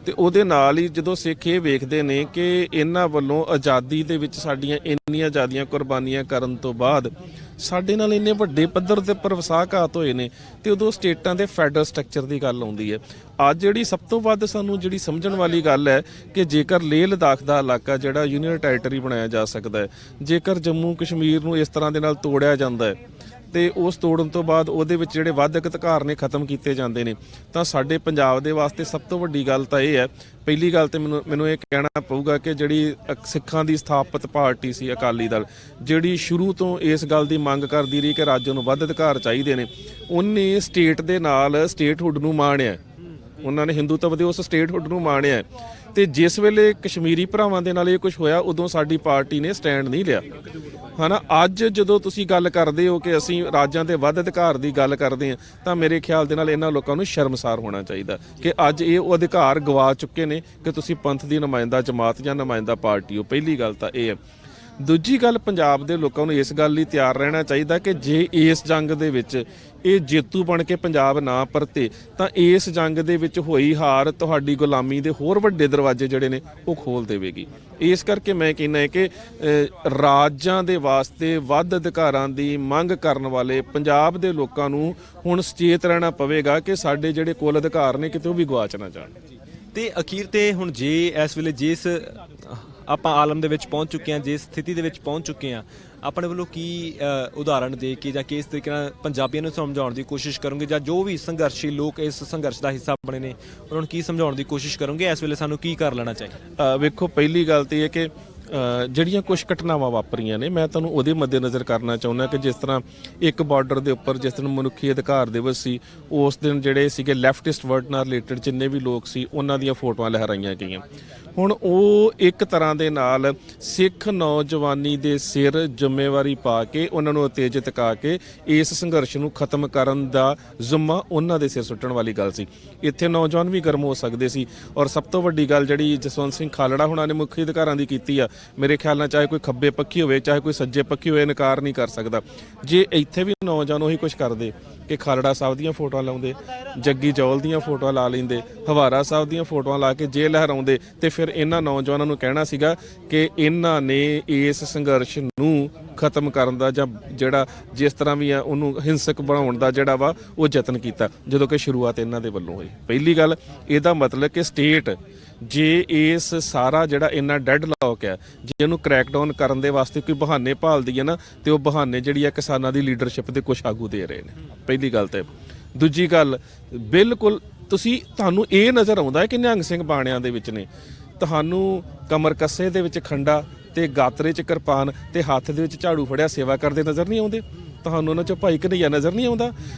S1: ਤੇ ਉਹਦੇ ਨਾਲ ਹੀ ਜਦੋਂ ਸਿੱਖ ਇਹ ਵੇਖਦੇ ਨੇ ਕਿ ਇਹਨਾਂ ਵੱਲੋਂ ਆਜ਼ਾਦੀ ਦੇ ਵਿੱਚ ਸਾਡੀਆਂ ਇੰਨੀਆਂ ਜ਼ਿਆਦੀਆਂ ਕੁਰਬਾਨੀਆਂ ਕਰਨ ਤੋਂ ਬਾਅਦ ਸਾਡੇ ਨਾਲ ਇੰਨੇ ਵੱਡੇ ਪੱਧਰ ਤੇ ਪ੍ਰਵਸਾਘਾਤ ਹੋਏ ਨੇ, ਤੇ ਉਦੋਂ ਸਟੇਟਾਂ ਦੇ ਫੈਡਰਲ ਸਟਰਕਚਰ ਦੀ ਗੱਲ ਆਉਂਦੀ ਹੈ। ਅੱਜ ਜਿਹੜੀ ਸਭ ਤੋਂ ਵੱਧ ਸਾਨੂੰ ਜਿਹੜੀ ਸਮਝਣ ਵਾਲੀ ਗੱਲ ਹੈ ਕਿ ਜੇਕਰ ਲੇਹ ਲਦਾਖ ਦਾ ਇਲਾਕਾ ਜਿਹੜਾ ਯੂਨੀਅਨ ਟੈਰੀਟਰੀ ਬਣਾਇਆ ਜਾ ਸਕਦਾ ਹੈ, ਜੇਕਰ ਜੰਮੂ ਕਸ਼ਮੀਰ ਨੂੰ ਇਸ ਤਰ੍ਹਾਂ ਦੇ ਨਾਲ ਤੋੜਿਆ ਜਾਂਦਾ ਹੈ, ਤੇ ਉਸ ਤੋੜਨ ਤੋਂ ਬਾਅਦ ਉਹਦੇ ਵਿੱਚ ਜਿਹੜੇ ਵਾਧਕ ਅਧਿਕਾਰ ਨੇ ਖਤਮ ਕੀਤੇ ਜਾਂਦੇ ਨੇ, ਤਾਂ ਸਾਡੇ ਪੰਜਾਬ ਦੇ ਵਾਸਤੇ ਸਭ ਤੋਂ ਵੱਡੀ ਗੱਲ ਤਾਂ ਇਹ ਹੈ। ਪਹਿਲੀ ਗੱਲ ਤੇ ਮੈਨੂੰ ਇਹ ਕਹਿਣਾ ਪਊਗਾ ਕਿ ਜਿਹੜੀ ਸਿੱਖਾਂ ਦੀ ਸਥਾਪਿਤ ਪਾਰਟੀ ਸੀ ਅਕਾਲੀ ਦਲ, ਜਿਹੜੀ ਸ਼ੁਰੂ ਤੋਂ ਇਸ ਗੱਲ ਦੀ ਮੰਗ ਕਰਦੀ ਰਹੀ ਕਿ ਰਾਜ ਨੂੰ ਵੱਧ ਅਧਿਕਾਰ ਚਾਹੀਦੇ ਨੇ, ਉਹਨੇ ਸਟੇਟ ਦੇ ਨਾਲ ਸਟੇਟਹੁੱਡ ਨੂੰ ਮਾਣਿਆ। ਉਹਨਾਂ ਨੇ ਹਿੰਦੂਤਵ ਦੇ ਉਸ ਸਟੇਟਹੁੱਡ ਨੂੰ ਮਾਣਿਆ ਤੇ ਜਿਸ ਵੇਲੇ ਕਸ਼ਮੀਰੀ ਭਰਾਵਾਂ ਦੇ ਨਾਲ ਇਹ ਕੁਝ ਹੋਇਆ ਉਦੋਂ ਸਾਡੀ ਪਾਰਟੀ ਨੇ ਸਟੈਂਡ ਨਹੀਂ ਲਿਆ ਹਨਾ। ਅੱਜ ਜਦੋਂ ਤੁਸੀਂ ਗੱਲ ਕਰਦੇ ਹੋ ਕਿ ਅਸੀਂ ਰਾਜਾਂ ਦੇ ਵੱਧ ਅਧਿਕਾਰ ਦੀ ਗੱਲ ਕਰਦੇ ਹਾਂ ਤਾਂ ਮੇਰੇ ਖਿਆਲ ਦੇ ਨਾਲ ਇਹਨਾਂ ਲੋਕਾਂ ਨੂੰ ਸ਼ਰਮਸਾਰ ਹੋਣਾ ਚਾਹੀਦਾ ਕਿ ਅੱਜ ਇਹ ਉਹ ਅਧਿਕਾਰ ਗਵਾ ਚੁੱਕੇ ਨੇ ਕਿ ਤੁਸੀਂ ਪੰਥ ਦੀ ਨੁਮਾਇੰਦਾ ਜਮਾਤ ਜਾਂ ਨੁਮਾਇੰਦਾ ਪਾਰਟੀ ਹੋ। ਪਹਿਲੀ ਗੱਲ ਤਾਂ ਇਹ ਹੈ। ਦੂਜੀ ਗੱਲ, ਪੰਜਾਬ ਦੇ ਲੋਕਾਂ ਨੂੰ ਇਸ ਗੱਲ ਲਈ ਤਿਆਰ ਰਹਿਣਾ ਚਾਹੀਦਾ ਕਿ ਜੇ ਇਸ ਜੰਗ ਦੇ ਵਿੱਚ ਇਹ ਜੇਤੂ ਬਣ ਕੇ ਪੰਜਾਬ ਨਾ ਪਰਤੇ ਤਾਂ ਇਸ ਜੰਗ ਦੇ ਵਿੱਚ ਹੋਈ ਹਾਰ ਤੁਹਾਡੀ ਗੁਲਾਮੀ ਦੇ ਹੋਰ ਵੱਡੇ ਦਰਵਾਜ਼ੇ ਜਿਹੜੇ ਨੇ ਉਹ ਖੋਲ ਦੇਵੇਗੀ। ਇਸ ਕਰਕੇ ਮੈਂ ਕਹਿੰਦਾ ਕਿ ਰਾਜਾਂ ਦੇ ਵਾਸਤੇ ਵੱਧ ਅਧਿਕਾਰਾਂ ਦੀ ਮੰਗ ਕਰਨ ਵਾਲੇ ਪੰਜਾਬ ਦੇ ਲੋਕਾਂ ਨੂੰ ਹੁਣ ਸੁਚੇਤ ਰਹਿਣਾ ਪਵੇਗਾ ਕਿ ਸਾਡੇ ਜਿਹੜੇ ਕੁੱਲ ਅਧਿਕਾਰ ਨੇ ਕਿਤੇ ਉਹ ਵੀ ਗਵਾਚ ਨਾ ਜਾਣ।
S2: ਤੇ ਅਖੀਰ ਤੇ ਹੁਣ ਜੇ ਇਸ ਵੇਲੇ ਜਿਸ ਆਪਾਂ ਆਲਮ ਦੇ ਵਿੱਚ ਪਹੁੰਚ ਚੁੱਕੇ ਹਾਂ, ਜਿਸ ਸਥਿਤੀ ਦੇ ਵਿੱਚ ਪਹੁੰਚ ਚੁੱਕੇ ਹਾਂ, ਆਪਣੇ ਵੱਲੋਂ ਕੀ ਉਦਾਹਰਣ ਦੇ ਕੇ ਜਾਂ ਕਿਸ ਤਰੀਕੇ ਨਾਲ ਪੰਜਾਬੀਆਂ ਨੂੰ ਸਮਝਾਉਣ ਦੀ ਕੋਸ਼ਿਸ਼ ਕਰੋਗੇ ਜਾਂ ਜੋ ਵੀ ਸੰਘਰਸ਼ੀ ਲੋਕ ਇਸ ਸੰਘਰਸ਼ ਦਾ ਹਿੱਸਾ ਬਣੇ ਨੇ ਉਹਨਾਂ ਨੂੰ ਕੀ ਸਮਝਾਉਣ ਦੀ ਕੋਸ਼ਿਸ਼ ਕਰੋਗੇ? ਇਸ ਵੇਲੇ ਸਾਨੂੰ ਕੀ ਕਰ ਲੈਣਾ ਚਾਹੀਦਾ?
S1: ਵੇਖੋ, ਪਹਿਲੀ ਗੱਲ ਤੇ ਇਹ ਕਿ ਜਿਹੜੀਆਂ ਕੁਝ ਘਟਨਾਵਾਂ ਵਾਪਰੀਆਂ ਨੇ ਮੈਂ ਤੁਹਾਨੂੰ ਉਹਦੇ ਮੱਦੇਨਜ਼ਰ ਕਰਨਾ ਚਾਹੁੰਦਾ ਕਿ ਜਿਸ ਤਰ੍ਹਾਂ ਇੱਕ ਬਾਰਡਰ ਦੇ ਉੱਪਰ ਜਿਸ ਦਿਨ ਮਨੁੱਖੀ ਅਧਿਕਾਰ ਦਿਵਸ ਸੀ ਉਸ ਦਿਨ ਜਿਹੜੇ ਸੀਗੇ ਲੈਫਟਿਸਟ ਵਰਡ ਨਾਲ ਰਿਲੇਟਡ ਜਿੰਨੇ ਵੀ ਲੋਕ ਸੀ ਉਹਨਾਂ ਦੀਆਂ ਫੋਟੋਆਂ ਲਹਿਰਾਈਆਂ ਗਈਆਂ। ਹੁਣ ਉਹ ਇੱਕ ਤਰ੍ਹਾਂ ਦੇ ਨਾਲ ਸਿੱਖ ਨੌਜਵਾਨੀ ਦੇ ਸਿਰ ਜ਼ਿੰਮੇਵਾਰੀ ਪਾ ਕੇ ਉਹਨਾਂ ਨੂੰ ਉਤੇਜਿਤ ਕਾ ਕੇ ਇਸ ਸੰਘਰਸ਼ ਨੂੰ ਖਤਮ ਕਰਨ ਦਾ ਜ਼ਿੰਮਾ ਉਹਨਾਂ ਦੇ ਸਿਰ ਸੁੱਟਣ ਵਾਲੀ ਗੱਲ ਸੀ। ਇੱਥੇ ਨੌਜਵਾਨ ਵੀ ਗਰਮ ਹੋ ਸਕਦੇ ਸੀ। ਔਰ ਸਭ ਤੋਂ ਵੱਡੀ ਗੱਲ ਜਿਹੜੀ ਜਸਵੰਤ ਸਿੰਘ ਖਾਲੜਾ ਹੁਣਾਂ ਨੇ ਮੁੱਖੀ ਅਧਿਕਾਰਾਂ ਦੀ ਕੀਤੀ ਆ, ਮੇਰੇ ਖਿਆਲ ਨਾਲ ਚਾਹੇ ਕੋਈ ਖੱਬੇ ਪੱਖੀ ਹੋਵੇ ਚਾਹੇ ਕੋਈ ਸੱਜੇ ਪੱਖੀ ਹੋਵੇ ਇਨਕਾਰ ਨਹੀਂ ਕਰ ਸਕਦਾ। ਜੇ ਇੱਥੇ ਵੀ ਨੌਜਵਾਨ ਉਹੀ ਕੁਝ ਕਰਦੇ ਕਿ ਖਾਲੜਾ ਸਾਹਿਬ ਦੀਆਂ ਫੋਟੋਆਂ ਲਾਉਂਦੇ, ਜੱਗੀ ਜੌਲ ਦੀਆਂ ਫੋਟੋਆਂ ਲਾ ਲੈਂਦੇ, ਹਵਾਰਾ ਸਾਹਿਬ ਦੀਆਂ ਫੋਟੋਆਂ ਲਾ ਕੇ ਜੇ ਲਹਿਰਾਉਂਦੇ ਤੇ ਫਿਰ ਇਹਨਾਂ ਨੌਜਵਾਨਾਂ ਨੂੰ ਕਹਿਣਾ ਸੀਗਾ ਕਿ ਇਹਨਾਂ ਨੇ ਇਸ ਸੰਘਰਸ਼ ਨੂੰ ਖਤਮ ਕਰਨ ਦਾ ਜਾਂ ਜਿਹੜਾ ਜਿਸ ਤਰ੍ਹਾਂ ਵੀ ਆ ਉਹਨੂੰ ਹਿੰਸਕ ਬਣਾਉਣ ਦਾ ਜਿਹੜਾ ਵਾ ਉਹ ਯਤਨ ਕੀਤਾ, ਜਦੋਂ ਕਿ ਸ਼ੁਰੂਆਤ ਇਹਨਾਂ ਦੇ ਵੱਲੋਂ ਹੋਈ। ਪਹਿਲੀ ਗੱਲ, ਇਹਦਾ ਮਤਲਬ ਕਿ ਸਟੇਟ ਜੇ ਇਸ ਸਾਰਾ ਜਿਹੜਾ ਇੰਨਾ ਡੈਡ ਲੌਕ ਹੈ ਜੇ ਇਹਨੂੰ ਕ੍ਰੈਕਡਾਊਨ ਕਰਨ ਦੇ ਵਾਸਤੇ ਕੋਈ ਬਹਾਨੇ ਭਾਲਦੀ ਹੈ ਨਾ ਤੇ ਉਹ ਬਹਾਨੇ ਜਿਹੜੀ ਆ ਕਿਸਾਨਾਂ ਦੀ ਲੀਡਰਸ਼ਿਪ ਦੇ ਕੁਛ ਆਗੂ ਦੇ ਰਹੇ ਨੇ। ਪਹਿਲੀ ਗੱਲ ਤੇ ਦੂਜੀ ਗੱਲ, ਬਿਲਕੁਲ ਤੁਹਾਨੂੰ ਇਹ ਨਜ਼ਰ ਆਉਂਦਾ ਹੈ ਕਿ ਨਿਹੰਗ ਸਿੰਘ ਬਾਣਿਆਂ ਦੇ ਵਿੱਚ ਨੇ, ਤੁਹਾਨੂੰ ਕਮਰ ਕੱਸੇ ਦੇ ਵਿੱਚ ਖੰਡਾ ਤੇ ਗਾਤਰੇ 'ਚ ਕਿਰਪਾਨ ਤੇ ਹੱਥ ਦੇ ਵਿੱਚ ਝਾੜੂ ਫੜਿਆ ਸੇਵਾ ਕਰਦੇ ਨਜ਼ਰ ਨਹੀਂ ਆਉਂਦੇ? ਤੁਹਾਨੂੰ ਉਹਨਾਂ 'ਚੋਂ ਭਾਈ ਕਨ੍ਹਈਆ ਨਜ਼ਰ ਨਹੀਂ ਆਉਂਦਾ?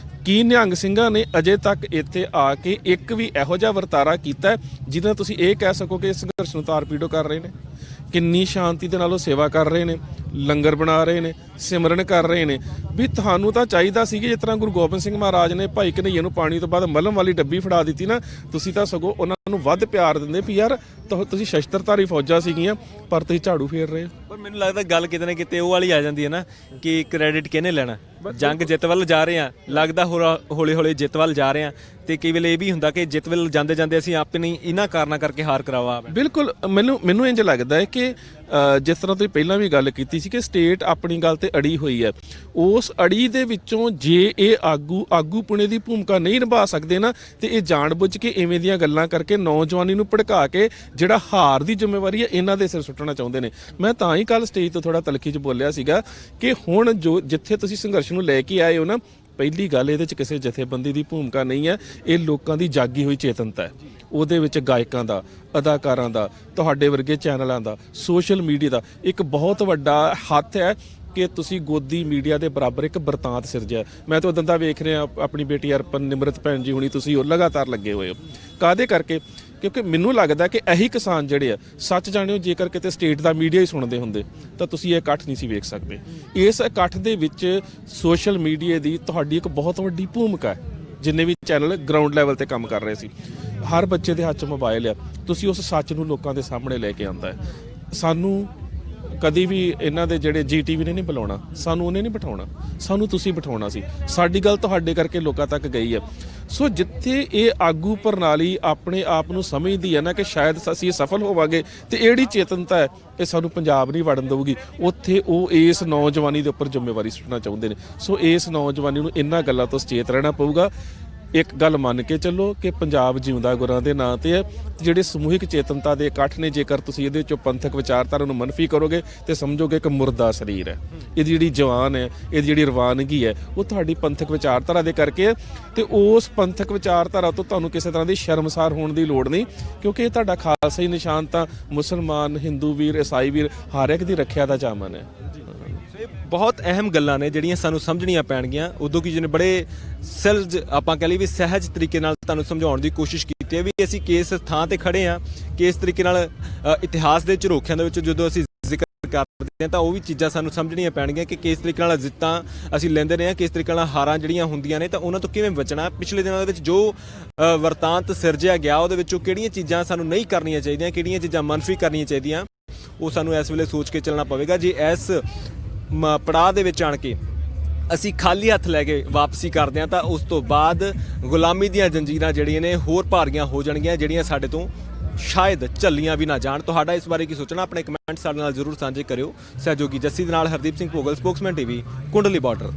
S1: ਕੀ ਨਿਹੰਗ ਸਿੰਘਾਂ ਨੇ ਅਜੇ ਤੱਕ ਇੱਥੇ ਆ ਕੇ ਇੱਕ ਵੀ ਇਹੋ ਜਿਹਾ ਵਰਤਾਰਾ ਕੀਤਾ ਜਿਹਦੇ ਨਾਲ ਤੁਸੀਂ ਇਹ ਕਹਿ ਸਕੋ ਕਿ ਇਸ ਸੰਘਰਸ਼ ਨੂੰ ਤਾਰ ਪੀੜੋ ਕਰ ਰਹੇ ਨੇ? ਕਿੰਨੀ ਸ਼ਾਂਤੀ ਦੇ ਨਾਲ ਉਹ ਸੇਵਾ ਕਰ ਰਹੇ ਨੇ, ਲੰਗਰ ਬਣਾ ਰਹੇ ਨੇ, ਸਿਮਰਨ ਕਰ ਰਹੇ ਨੇ। ਵੀ ਤੁਹਾਨੂੰ ਤਾਂ ਚਾਹੀਦਾ ਸੀ ਕਿ ਜਿਸ ਤਰ੍ਹਾਂ ਗੁਰੂ ਗੋਬਿੰਦ ਸਿੰਘ ਮਹਾਰਾਜ ਨੇ ਭਾਈ ਕਨ੍ਹਈਏ ਨੂੰ ਪਾਣੀ ਤੋਂ ਬਾਅਦ ਮਲਮ ਵਾਲੀ ਡੱਬੀ ਫੜਾ ਦਿੱਤੀ ਨਾ, ਤੁਸੀਂ ਤਾਂ ਸਗੋਂ ਉਹਨਾਂ ਨੂੰ ਵੱਧ ਪਿਆਰ ਦਿੰਦੇ ਵੀ ਯਾਰ ਤੁਸੀਂ ਸ਼ਸਤਰਧਾਰੀ ਫੌਜਾਂ ਸੀਗੀਆਂ ਪਰ ਤੁਸੀਂ ਝਾੜੂ ਫੇਰ ਰਹੇ ਹੋ।
S2: ਪਰ ਮੈਨੂੰ ਲੱਗਦਾ ਗੱਲ ਕਿਤੇ ਨਾ ਕਿਤੇ ਉਹ ਵਾਲੀ ਆ ਜਾਂਦੀ ਹੈ ਨਾ ਕਿ ਕ੍ਰੈਡਿਟ ਕਿਹਨੇ ਲੈਣਾ? ਜੰਗ ਜਿੱਤ ਵੱਲ ਜਾ ਰਹੇ ਆ, ਲੱਗਦਾ ਹੌਲੀ ਹੌਲੀ ਜਿੱਤ ਵੱਲ ਜਾ ਰਹੇ ਆ ਤੇ ਕਈ ਵੇਲੇ ਇਹ ਵੀ ਹੁੰਦਾ ਕਿ ਜਿੱਤ ਵੱਲ ਜਾਂਦੇ ਜਾਂਦੇ ਅਸੀਂ ਆਪਣੀ ਇਹਨਾਂ ਕਾਰਨਾਂ ਕਰਕੇ ਹਾਰ ਕਰਾਵਾ। ਬਿਲਕੁਲ,
S1: ਮੈਨੂੰ ਇੰਜ ਲੱਗਦਾ ਹੈ ਕਿ ਜਿਸ ਤਰ੍ਹਾਂ ਤੁਸੀਂ ਪਹਿਲਾਂ ਵੀ ਗੱਲ ਕੀਤੀ ਸੀ ਕਿ ਸਟੇਟ ਆਪਣੀ ਗੱਲ ਤੇ ਅੜੀ ਹੋਈ ਹੈ, ਉਸ ਅੜੀ ਦੇ ਵਿੱਚੋਂ ਜੇ ਇਹ ਆਗੂ ਪੁਣੇ ਦੀ ਭੂਮਿਕਾ ਨਹੀਂ ਨਿਭਾ ਸਕਦੇ ਨਾ ਤੇ ਇਹ ਜਾਣਬੁੱਝ ਕੇ ਇਵੇਂ ਦੀਆਂ ਗੱਲਾਂ ਕਰਕੇ ਨੌਜਵਾਨੀ ਨੂੰ ਭੜਕਾ ਕੇ ਜਿਹੜਾ ਹਾਰ ਦੀ ਜ਼ਿੰਮੇਵਾਰੀ ਹੈ ਇਹਨਾਂ ਦੇ ਸਿਰ ਸੁੱਟਣਾ ਚਾਹੁੰਦੇ ਨੇ। ਮੈਂ ਤਾਂ ਹੀ ਕੱਲ ਸਟੇਜ ਤੋਂ ਥੋੜਾ ਤਲਖੀ 'ਚ ਬੋਲਿਆ ਸੀਗਾ ਕਿ ਹੁਣ ਜਿੱਥੇ ਤੁਸੀਂ ਸੰਘਰਸ਼ ਨੂੰ ਲੈ ਕੇ ਆਏ ਹੋ ਨਾ, ਪਹਿਲੀ ਗੱਲ ਇਹਦੇ 'ਚ ਕਿਸੇ ਜਥੇਬੰਦੀ ਦੀ ਭੂਮਿਕਾ ਨਹੀਂ ਹੈ, ਇਹ ਲੋਕਾਂ ਦੀ ਜਾਗੀ ਹੋਈ ਚੇਤਨਤਾ ਹੈ। ਉਹਦੇ ਵਿੱਚ ਗਾਇਕਾਂ ਦਾ, ਅਦਾਕਾਰਾਂ ਦਾ, ਤੁਹਾਡੇ ਵਰਗੇ ਚੈਨਲਾਂ ਦਾ, ਸੋਸ਼ਲ ਮੀਡੀਆ ਦਾ ਇੱਕ ਬਹੁਤ ਵੱਡਾ ਹੱਥ ਹੈ ਕਿ ਤੁਸੀਂ ਗੋਦੀ ਮੀਡੀਆ ਦੇ ਬਰਾਬਰ ਇੱਕ ਬਰਤਾਂਤ ਸਿਰਜਿਆ। ਮੈਂ ਤਾਂ ਉਦੋਂ ਦਾ ਵੇਖ ਰਿਹਾ ਆਪਣੀ ਬੇਟੀ ਅਰਪਨ ਨਿਮਰਤ ਭੈਣ ਜੀ ਹੁਣੀ, ਤੁਸੀਂ ਉਹ ਲਗਾਤਾਰ ਲੱਗੇ ਹੋਏ ਹੋ। ਕਾਹਦੇ ਕਰਕੇ? ਕਿਉਂਕਿ ਮੈਨੂੰ ਲੱਗਦਾ ਕਿ ਇਹੀ ਕਿਸਾਨ ਜਿਹੜੇ ਆ, ਸੱਚ ਜਾਣਿਓ, ਜੇਕਰ ਕਿਤੇ ਸਟੇਟ ਦਾ ਮੀਡੀਆ ਹੀ ਸੁਣਦੇ ਹੁੰਦੇ ਤਾਂ ਤੁਸੀਂ ਇਹ ਇਕੱਠ ਨਹੀਂ ਸੀ ਵੇਖ ਸਕਦੇ। ਇਸ ਇਕੱਠ ਦੇ ਵਿੱਚ ਸੋਸ਼ਲ ਮੀਡੀਆ ਦੀ ਤੁਹਾਡੀ ਇੱਕ ਬਹੁਤ ਵੱਡੀ ਭੂਮਿਕਾ ਹੈ। ਜਿੰਨੇ ਵੀ ਚੈਨਲ ਗਰਾਊਂਡ ਲੈਵਲ ਤੇ ਕੰਮ ਕਰ ਰਹੇ ਸੀ, ਹਰ ਬੱਚੇ ਦੇ ਹੱਥ 'ਚ ਮੋਬਾਈਲ ਆ, ਤੁਸੀਂ ਉਸ ਸੱਚ ਨੂੰ ਲੋਕਾਂ ਦੇ ਸਾਹਮਣੇ ਲੈ ਕੇ ਆਉਂਦਾ ਹੈ। ਸਾਨੂੰ ਕਦੀ ਵੀ ਇਹਨਾਂ ਦੇ ਜਿਹੜੇ GTV ਨੇ ਨਹੀਂ ਬੁਲਾਉਣਾ, ਸਾਨੂੰ ਉਹਨੇ ਨਹੀਂ ਬਿਠਾਉਣਾ, ਸਾਨੂੰ ਤੁਸੀਂ ਬਿਠਾਉਣਾ ਸੀ। ਸਾਡੀ ਗੱਲ ਤੁਹਾਡੇ ਕਰਕੇ ਲੋਕਾਂ ਤੱਕ ਗਈ ਹੈ। ਸੋ ਜਿੱਥੇ ਇਹ ਆਗੂ ਪ੍ਰਣਾਲੀ ਆਪਣੇ ਆਪ ਨੂੰ ਸਮਝਦੀ ਹੈ ਨਾ ਕਿ ਸ਼ਾਇਦ ਅਸੀਂ ਸਫਲ ਹੋਵਾਂਗੇ ਤੇ ਇਹ ਜਿਹੜੀ ਚੇਤਨਤਾ ਹੈ ਇਹ ਸਾਨੂੰ ਪੰਜਾਬ ਨਹੀਂ ਵੜਨ ਦੇਊਗੀ, ਉੱਥੇ ਉਹ ਇਸ ਨੌਜਵਾਨੀ ਦੇ ਉੱਪਰ ਜ਼ਿੰਮੇਵਾਰੀ ਸੁੱਟਣਾ ਚਾਹੁੰਦੇ ਨੇ। ਸੋ ਇਸ ਨੌਜਵਾਨੀ ਨੂੰ ਇਹਨਾਂ ਗੱਲਾਂ ਤੋਂ ਸੁਚੇਤ ਰਹਿਣਾ ਪਊਗਾ। ਇੱਕ ਗੱਲ ਮੰਨ ਕੇ ਚੱਲੋ ਕਿ ਪੰਜਾਬ ਜਿਉਂਦਾ ਗੁਰਾਂ ਦੇ ਨਾਂ ਤੇ ਹੈ। ਜਿਹੜੇ ਸਮੂਹਿਕ ਚੇਤਨਤਾ ਦੇ ਇਕੱਠ ਨੇ, ਜੇਕਰ ਤੁਸੀਂ ਇਹਦੇ ਚੋਂ ਪੰਥਕ ਵਿਚਾਰਧਾਰਾ ਨੂੰ ਮਨਫੀ ਕਰੋਗੇ ਤੇ ਸਮਝੋਗੇ ਕਿ ਮੁਰਦਾ ਸਰੀਰ ਹੈ। ਇਹਦੀ ਜਿਹੜੀ ਜਵਾਨ ਹੈ, ਇਹਦੀ ਜਿਹੜੀ ਰਵਾਨਗੀ ਹੈ, ਉਹ ਤੁਹਾਡੀ ਪੰਥਕ ਵਿਚਾਰਧਾਰਾ ਦੇ ਕਰਕੇ ਹੈ। ਤੇ ਉਸ ਪੰਥਕ ਵਿਚਾਰਧਾਰਾ ਤੋਂ ਤੁਹਾਨੂੰ ਕਿਸੇ ਤਰ੍ਹਾਂ ਦੀ ਸ਼ਰਮਸਾਰ ਹੋਣ ਦੀ ਲੋੜ ਨਹੀਂ, ਕਿਉਂਕਿ ਇਹ ਤੁਹਾਡਾ ਖਾਲਸਾ ਹੀ ਨਿਸ਼ਾਨ ਤਾਂ ਮੁਸਲਮਾਨ, ਹਿੰਦੂ ਵੀਰ, ਈਸਾਈ ਵੀਰ ਹਰ ਇੱਕ ਦੀ ਰੱਖਿਆ ਦਾ ਜਾਮਨ ਹੈ।
S2: ਇਹ ਬਹੁਤ ਅਹਿਮ ਗੱਲਾਂ ਨੇ ਜਿਹੜੀਆਂ ਸਾਨੂੰ ਸਮਝਣੀਆਂ ਪੈਣਗੀਆਂ। ਉਦੋਂ ਕੀ ਜਿਹਨੇ ਬੜੇ ਸਹਿਜ ਆਪਾਂ ਕਹ ਲਈ ਵੀ ਸਹਿਜ ਤਰੀਕੇ ਨਾਲ ਤੁਹਾਨੂੰ ਸਮਝਾਉਣ ਦੀ ਕੋਸ਼ਿਸ਼ ਕੀਤੀ ਹੈ ਵੀ ਅਸੀਂ ਕਿਸ ਥਾਂ ਤੇ ਖੜੇ ਹਾਂ, ਕਿਸ ਤਰੀਕੇ ਨਾਲ ਇਤਿਹਾਸ ਦੇ ਝਰੋਖਿਆਂ ਦੇ ਵਿੱਚ ਜਦੋਂ ਅਸੀਂ ਜ਼ਿਕਰ ਕਰਦੇ ਹਾਂ ਤਾਂ ਉਹ ਵੀ ਚੀਜ਼ਾਂ ਸਾਨੂੰ ਸਮਝਣੀਆਂ ਪੈਣਗੀਆਂ ਕਿ ਕਿਸ ਤਰੀਕੇ ਨਾਲ ਜਿੱਤਾਂ ਅਸੀਂ ਲੈਂਦੇ ਰਹੇ ਹਾਂ, ਕਿਸ ਤਰੀਕੇ ਨਾਲ ਹਾਰਾਂ ਜਿਹੜੀਆਂ ਹੁੰਦੀਆਂ ਨੇ ਤਾਂ ਉਹਨਾਂ ਤੋਂ ਕਿਵੇਂ ਬਚਣਾ। ਪਿਛਲੇ ਦਿਨਾਂ ਦੇ ਵਿੱਚ ਜੋ ਵਰਤਾਂਤ ਸਿਰਜਿਆ ਗਿਆ ਉਹਦੇ ਵਿੱਚੋਂ ਕਿਹੜੀਆਂ ਚੀਜ਼ਾਂ ਸਾਨੂੰ ਨਹੀਂ ਕਰਨੀਆਂ ਚਾਹੀਦੀਆਂ, ਕਿਹੜੀਆਂ ਚੀਜ਼ਾਂ ਮਨਫੀ ਕਰਨੀਆਂ ਚਾਹੀਦੀਆਂ, ਉਹ ਸਾਨੂੰ ਇਸ ਵੇਲੇ ਸੋਚ ਕੇ ਚੱਲਣਾ ਪਵੇਗਾ। ਜੇ ਇਸ ਪੜਾਅ ਦੇ ਵਿੱਚ ਆਣ ਕੇ ਅਸੀਂ ਖਾਲੀ ਹੱਥ ਲੈ ਕੇ ਵਾਪਸੀ ਕਰਦੇ ਹਾਂ ਤਾਂ ਉਸ ਤੋਂ ਬਾਅਦ ਗੁਲਾਮੀ ਦੀਆਂ ਜੰਜੀਰਾਂ ਜਿਹੜੀਆਂ ਨੇ ਹੋਰ ਭਾਰੀਆਂ ਹੋ ਜਾਣਗੀਆਂ, ਜਿਹੜੀਆਂ ਸਾਡੇ ਤੋਂ ਸ਼ਾਇਦ ਝੱਲੀਆਂ ਵੀ ਨਾ ਜਾਣ। ਤੁਹਾਡਾ ਇਸ ਬਾਰੇ ਕੀ ਸੋਚਣਾ? ਆਪਣੇ ਕਮੈਂਟ ਸਾਡੇ ਨਾਲ ਜ਼ਰੂਰ ਸਾਂਝੇ ਕਰਿਓ। ਸਹਿਯੋਗੀ ਜੱਸੀ ਦੇ ਨਾਲ Hardeep Singh Bhogal, spokesman TV, Kundli border.